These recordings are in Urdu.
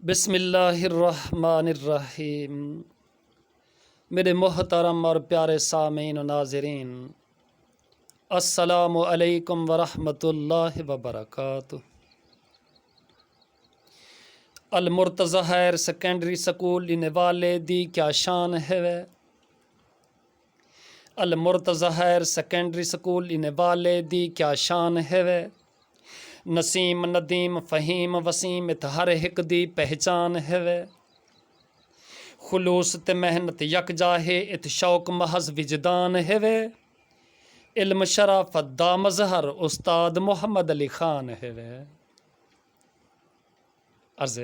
بسم اللہ الرحمن الرحیم۔ میرے محترم اور پیارے سامعین و ناظرین، السلام علیکم ورحمۃ اللہ وبرکاتہ۔ المرتضی ہائر سیکنڈری سکول لینے والے دی کیا شان ہے وے۔ المرتضی ہائر سیکنڈری سکول لینے والے دی کیا شان ہے وے۔ نسیم ندیم فہیم وسیم ات ہر ہک دی پہچان ہے وے۔ خلوص تے محنت یکجا ہے ات شوق محض وجدان ہے وے۔ علم شرافت دا مظہر استاد محمد علی خان ہے وے۔ عرض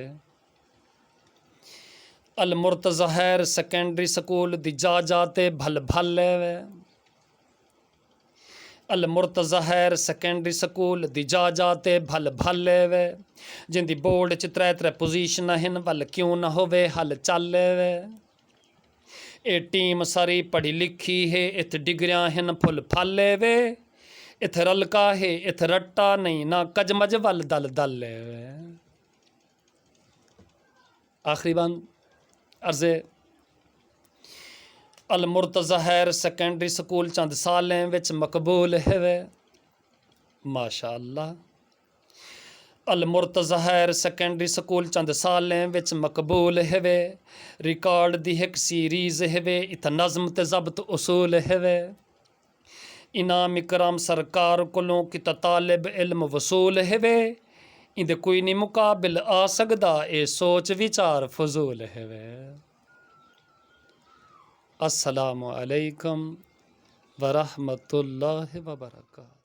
المرتضی ہائر سیکنڈری سکول دی جا جاتے بھل بھل ہے وے۔ المرتضی ہائر سیکنڈری سکول دی جا جاتے بھل بھل وے۔ جن دی بورڈ چ ترے پوزیشن ہن ول کیوں نہ ہووے حل چل وے۔ اے ٹیم ساری پڑھی لکھی ہے ات ڈگریاں ہن پھل پھل وے۔ ات رلکا ہے ات رٹا نہیں نہ کجمج ول دل دل وے۔ آخری بند عرض المرتضی ہائر سیکنڈری سکول چند سالیں وچ مقبول ہے وے۔ ماشاء اللہ۔ المرتضی ہائر سیکنڈری سکول چند سالیں وچ مقبول ہے وے۔ ریکارڈ دی ایک سیریز ہے وے ات نظم تے ضبط اصول ہے وے۔ انعام اکرام سرکار کولوں کتا طالب علم وصول ہے وے۔ اندے کوئی نہیں مقابل آ سکدا اے سوچ وچار فضول ہے وے۔ السلام علیکم ورحمۃ اللہ وبرکاتہ۔